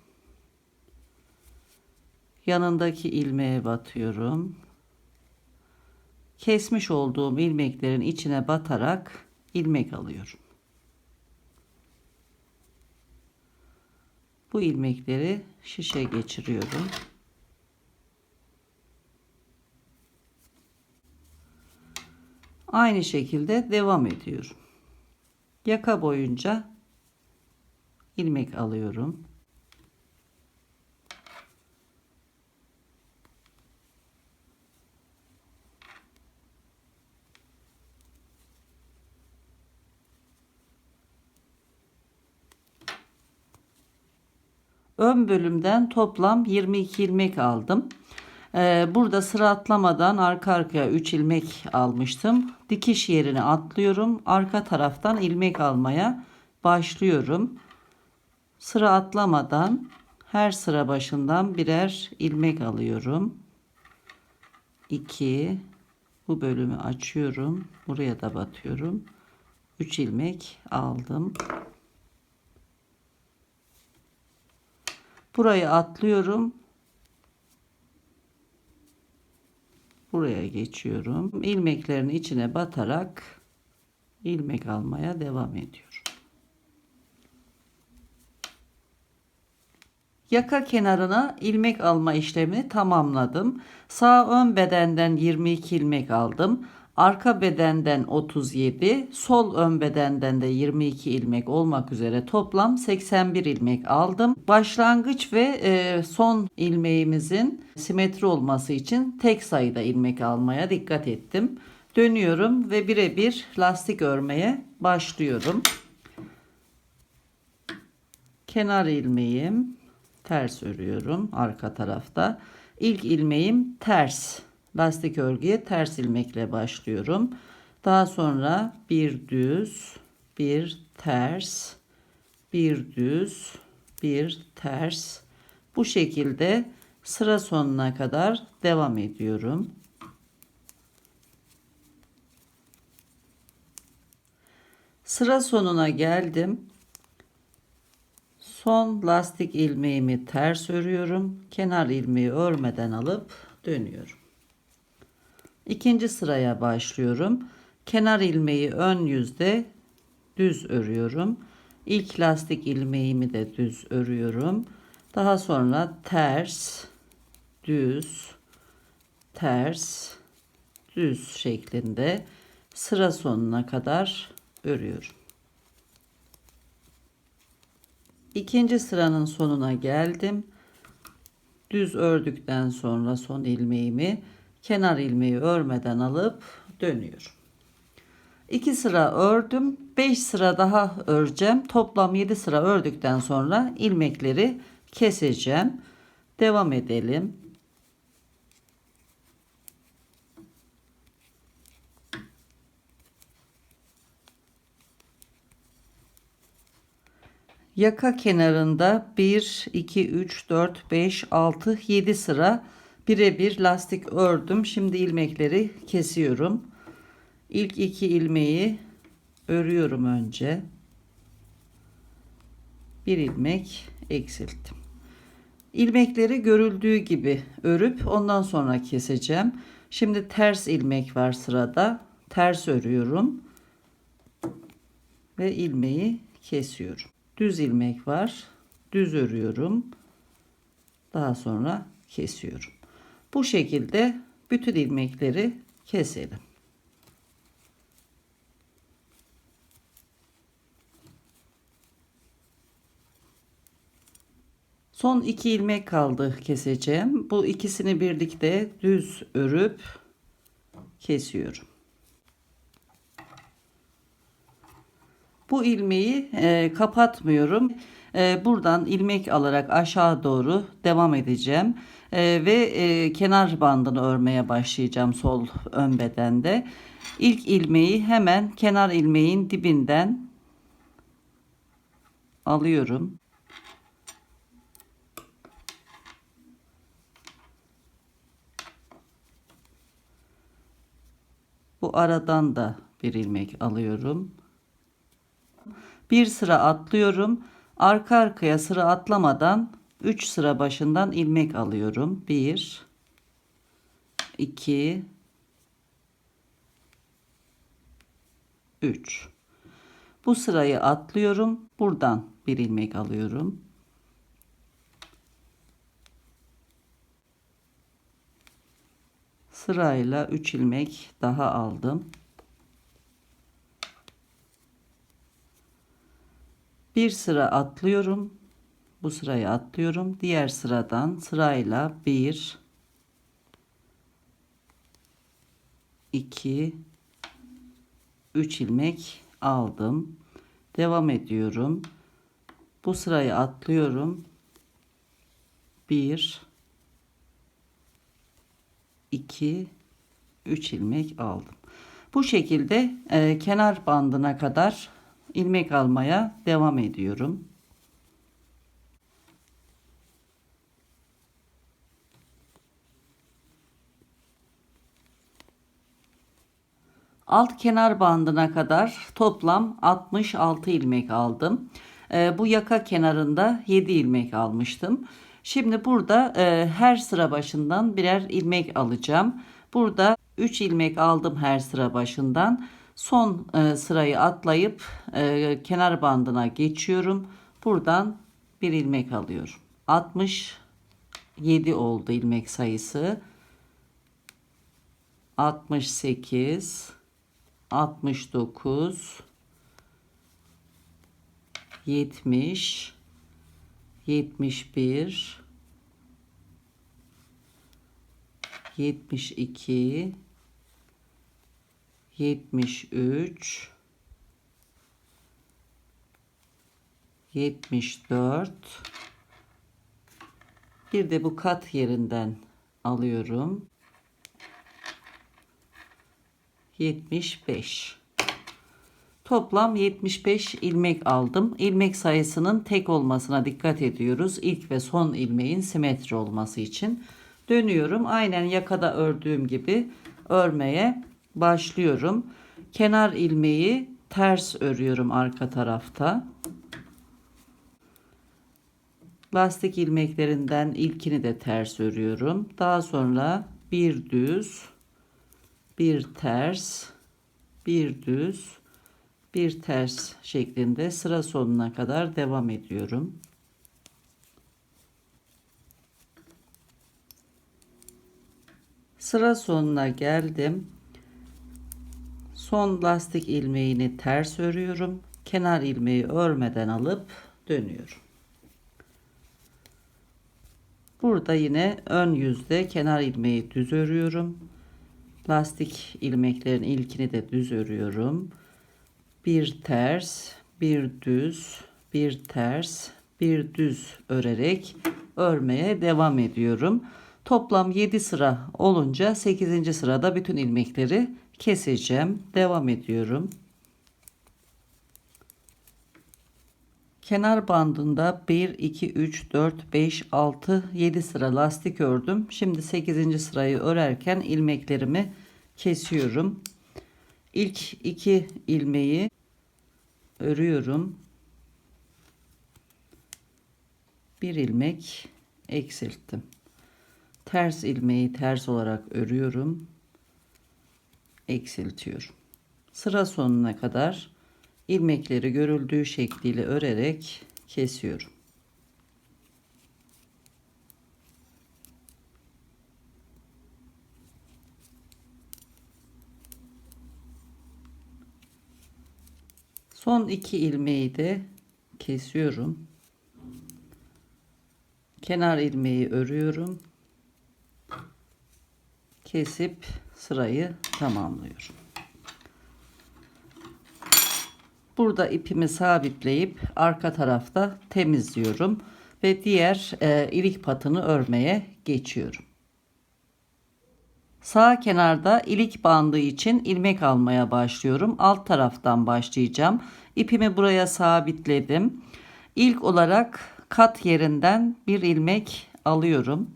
Yanındaki ilmeğe batıyorum. Kesmiş olduğum ilmeklerin içine batarak ilmek alıyorum. Bu ilmekleri şişe geçiriyorum. Aynı şekilde devam ediyorum. Yaka boyunca ilmek alıyorum. Ön bölümden toplam 22 ilmek aldım. Burada sıra atlamadan arka arkaya 3 ilmek almıştım. Dikiş yerine atlıyorum. Arka taraftan ilmek almaya başlıyorum. Sıra atlamadan her sıra başından birer ilmek alıyorum. 2, bu bölümü açıyorum. Buraya da batıyorum. 3 ilmek aldım. Burayı atlıyorum. Buraya geçiyorum. İlmeklerin içine batarak ilmek almaya devam ediyorum. Yaka kenarına ilmek alma işlemini tamamladım. Sağ ön bedenden 22 ilmek aldım. Arka bedenden 37, sol ön bedenden de 22 ilmek olmak üzere toplam 81 ilmek aldım. Başlangıç ve son ilmeğimizin simetri olması için tek sayıda ilmek almaya dikkat ettim. Dönüyorum ve birebir lastik örmeye başlıyorum. Kenar ilmeğim, ters örüyorum arka tarafta. İlk ilmeğim ters. Lastik örgüye ters ilmekle başlıyorum. Daha sonra bir düz, bir ters, bir düz, bir ters. Bu şekilde sıra sonuna kadar devam ediyorum. Sıra sonuna geldim. Son lastik ilmeğimi ters örüyorum. Kenar ilmeği örmeden alıp dönüyorum. İkinci sıraya başlıyorum. Kenar ilmeği ön yüzde düz örüyorum. İlk lastik ilmeğimi de düz örüyorum. Daha sonra ters, düz, ters, düz şeklinde sıra sonuna kadar örüyorum. İkinci sıranın sonuna geldim. Düz ördükten sonra son ilmeğimi kenar ilmeği örmeden alıp dönüyorum. 2 sıra ördüm. 5 sıra daha öreceğim. Toplam 7 sıra ördükten sonra ilmekleri keseceğim. Devam edelim. Yaka kenarında 1, 2, 3, 4, 5, 6, 7 sıra birebir lastik ördüm. Şimdi ilmekleri kesiyorum. İlk 2 ilmeği örüyorum önce. Bir ilmek eksilttim. İlmekleri görüldüğü gibi örüp ondan sonra keseceğim. Şimdi ters ilmek var sırada. Ters örüyorum ve ilmeği kesiyorum. Düz ilmek var. Düz örüyorum. Daha sonra kesiyorum. Bu şekilde bütün ilmekleri keselim. Son 2 ilmek kaldı keseceğim. Bu ikisini birlikte düz örüp kesiyorum. Bu ilmeği kapatmıyorum. Buradan ilmek alarak aşağı doğru devam edeceğim. Ve kenar bandını örmeye başlayacağım sol ön bedende. İlk ilmeği hemen kenar ilmeğin dibinden alıyorum. Bu aradan da bir ilmek alıyorum. Bir sıra atlıyorum. Arka arkaya sıra atlamadan 3 sıra başından ilmek alıyorum. 1 2 3. Bu sırayı atlıyorum. Buradan bir ilmek alıyorum. Sırayla 3 ilmek daha aldım. Bir sıra atlıyorum. Bu sırayı atlıyorum. Diğer sıradan sırayla 1, 2, 3 ilmek aldım. Devam ediyorum. Bu sırayı atlıyorum. 1, 2, 3 ilmek aldım. Bu şekilde kenar bandına kadar ilmek almaya devam ediyorum. Alt kenar bandına kadar toplam 66 ilmek aldım. Bu yaka kenarında 7 ilmek almıştım. Şimdi burada her sıra başından birer ilmek alacağım. Burada 3 ilmek aldım her sıra başından. Son sırayı atlayıp kenar bandına geçiyorum. Buradan bir ilmek alıyorum. 67 oldu ilmek sayısı. 68, 69, 70, 71, 72, 73, 74. Bir de bu kat yerinden alıyorum. 75. Toplam 75 ilmek aldım. İlmek sayısının tek olmasına dikkat ediyoruz. İlk ve son ilmeğin simetri olması için. Dönüyorum. Aynen yakada ördüğüm gibi örmeye başlıyorum. Kenar ilmeği ters örüyorum arka tarafta. Lastik ilmeklerinden ilkini de ters örüyorum. Daha sonra bir düz, bir ters, bir düz, bir ters şeklinde sıra sonuna kadar devam ediyorum. Sıra sonuna geldim. Son lastik ilmeğini ters örüyorum. Kenar ilmeği örmeden alıp dönüyorum. Burada yine ön yüzde kenar ilmeği düz örüyorum. Lastik ilmeklerin ilkini de düz örüyorum. Bir ters, bir düz, bir ters, bir düz örerek örmeye devam ediyorum. Toplam 7 sıra olunca 8. sırada bütün ilmekleri keseceğim. Devam ediyorum. Kenar bandında 1, 2, 3, 4, 5, 6, 7 sıra lastik ördüm. Şimdi 8. sırayı örerken ilmeklerimi kesiyorum. İlk 2 ilmeği örüyorum. Bir ilmek eksilttim. Ters ilmeği ters olarak örüyorum. Eksiltiyorum. Sıra sonuna kadar ilmekleri görüldüğü şekliyle örerek kesiyorum. Son 2 ilmeği de kesiyorum. Kenar ilmeği örüyorum. Kesip sırayı tamamlıyorum. Burada ipimi sabitleyip arka tarafta temizliyorum ve diğer ilik patını örmeye geçiyorum. Sağ kenarda ilik bandı için ilmek almaya başlıyorum. Alt taraftan başlayacağım. İpimi buraya sabitledim. İlk olarak kat yerinden bir ilmek alıyorum.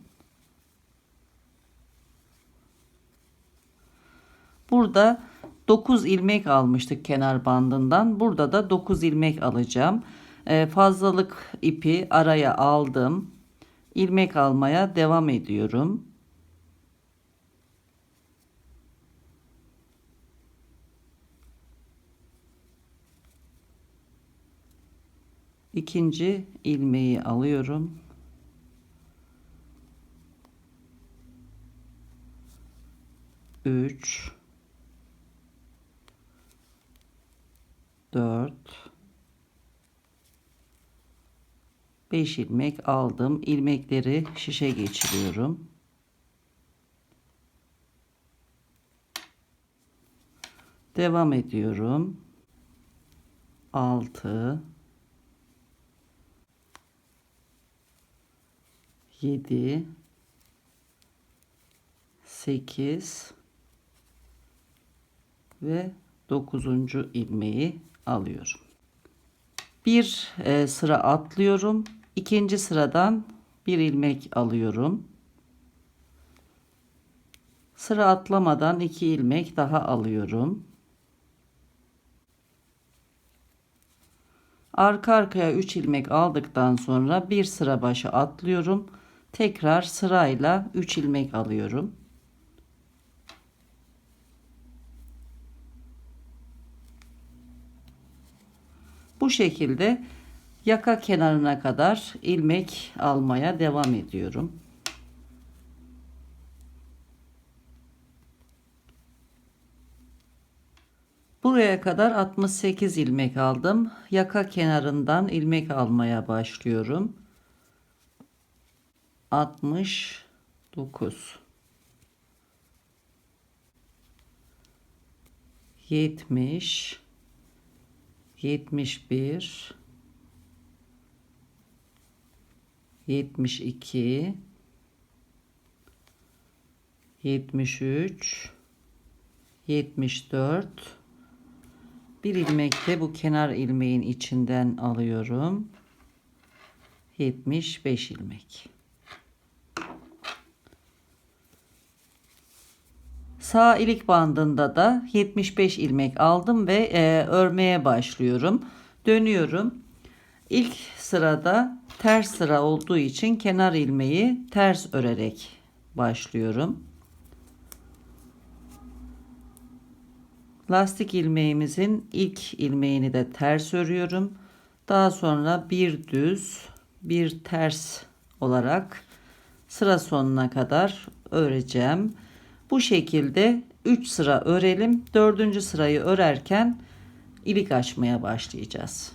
Burada 9 ilmek almıştık kenar bandından. Burada da 9 ilmek alacağım. Fazlalık ipi araya aldım. İlmek almaya devam ediyorum. İkinci ilmeği alıyorum. Üç, 4, 5 ilmek aldım. İlmekleri şişe geçiriyorum. Devam ediyorum. 6 7 8 ve 9. ilmeği alıyorum. Bir sıra atlıyorum. İkinci sıradan bir ilmek alıyorum. Sıra atlamadan 2 ilmek daha alıyorum. Arka arkaya 3 ilmek aldıktan sonra bir sıra başı atlıyorum. Tekrar sırayla 3 ilmek alıyorum. Bu şekilde yaka kenarına kadar ilmek almaya devam ediyorum. Buraya kadar 68 ilmek aldım. Yaka kenarından ilmek almaya başlıyorum. 69 70 71 72 73 74 bir ilmek de bu kenar ilmeğin içinden alıyorum. 75 ilmek. Sağ ilik bandında da 75 ilmek aldım ve örmeye başlıyorum. Dönüyorum. İlk sırada ters sıra olduğu için kenar ilmeği ters örerek başlıyorum. Lastik ilmeğimizin ilk ilmeğini de ters örüyorum. Daha sonra bir düz, bir ters olarak sıra sonuna kadar öreceğim. Bu şekilde 3 sıra örelim. 4. sırayı örerken ilik açmaya başlayacağız.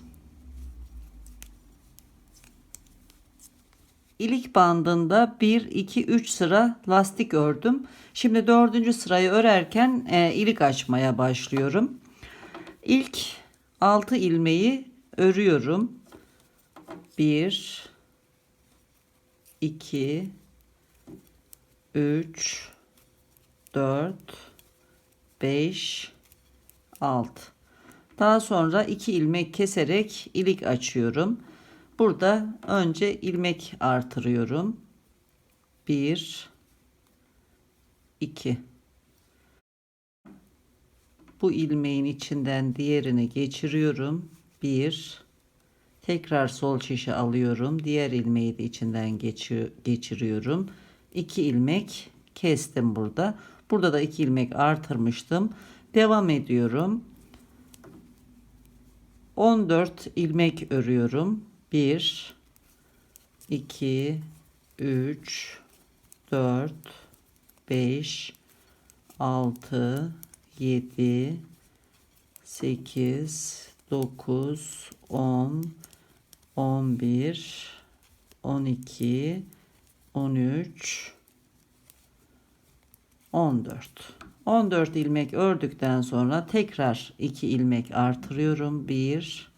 İlik bandında 1 2 3 sıra lastik ördüm. Şimdi 4. sırayı örerken ilik açmaya başlıyorum. İlk 6 ilmeği örüyorum. 1 2 3 4 5 6. Daha sonra 2 ilmek keserek ilik açıyorum. Burada önce ilmek artırıyorum. 1 2. Bu ilmeğin içinden diğerini geçiriyorum. 1. Tekrar sol şişe alıyorum. Diğer ilmeği de içinden geçiriyorum. 2 ilmek kestim burada. Burada da 2 ilmek artırmıştım. Devam ediyorum. 14 ilmek örüyorum. 1 2 3 4 5 6 7 8 9 10 11 12 13 14 ilmek ördükten sonra tekrar 2 ilmek artırıyorum. 1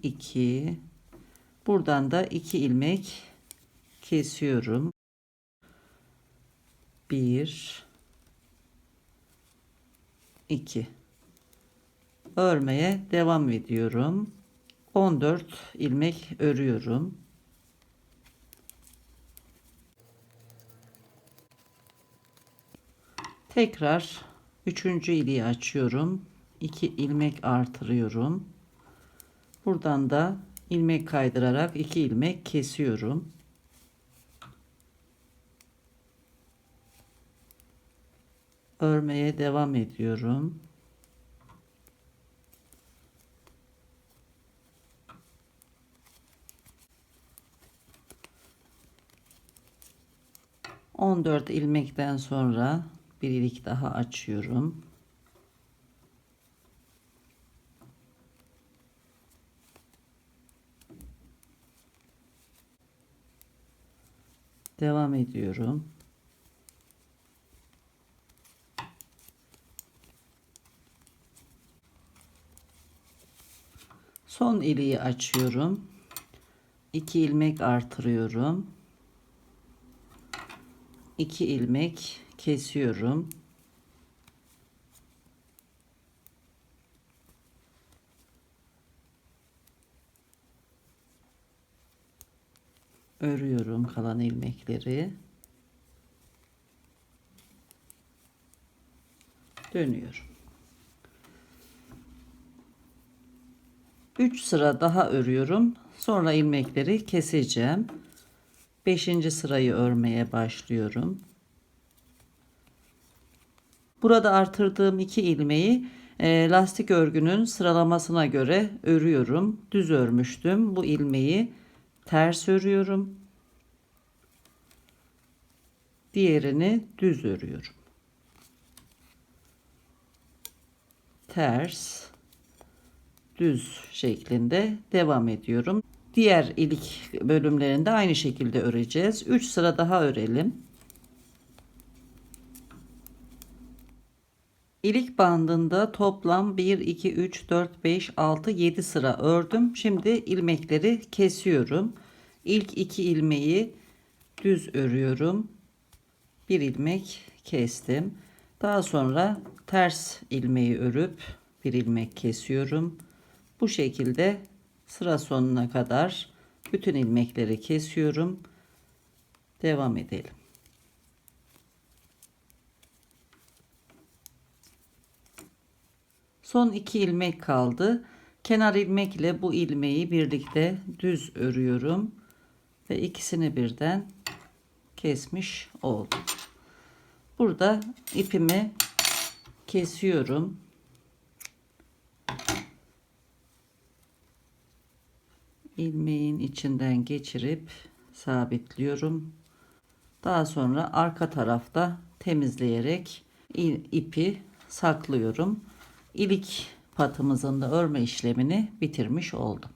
2. Buradan da 2 ilmek kesiyorum. 1 2. Örmeye devam ediyorum. 14 ilmek örüyorum. Tekrar 3. iliği açıyorum. 2 ilmek artırıyorum. Buradan da ilmek kaydırarak 2 ilmek kesiyorum. Örmeye devam ediyorum. ...14 ilmekten sonra bir ilik daha açıyorum. Devam ediyorum. Son iliği açıyorum. 2 ilmek artırıyorum. 2 ilmek kesiyorum. Örüyorum kalan ilmekleri. Dönüyorum. 3 sıra daha örüyorum. Sonra ilmekleri keseceğim. 5. sırayı örmeye başlıyorum. Burada artırdığım 2 ilmeği lastik örgünün sıralamasına göre örüyorum. Düz örmüştüm. Bu ilmeği ters örüyorum. Diğerini düz örüyorum. Ters, düz şeklinde devam ediyorum. Diğer ilik bölümlerinde aynı şekilde öreceğiz. 3 sıra daha örelim. İlik bandında toplam 1, 2, 3, 4, 5, 6, 7 sıra ördüm. Şimdi ilmekleri kesiyorum. İlk 2 ilmeği düz örüyorum. Bir ilmek kestim. Daha sonra ters ilmeği örüp bir ilmek kesiyorum. Bu şekilde sıra sonuna kadar bütün ilmekleri kesiyorum. Devam edelim. Son 2 ilmek kaldı. Kenar ilmek ile bu ilmeği birlikte düz örüyorum ve ikisini birden kesmiş oldum. Burada ipimi kesiyorum. İlmeğin içinden geçirip sabitliyorum. Daha sonra arka tarafta temizleyerek ipi saklıyorum. İlik patımızın da örme işlemini bitirmiş oldum.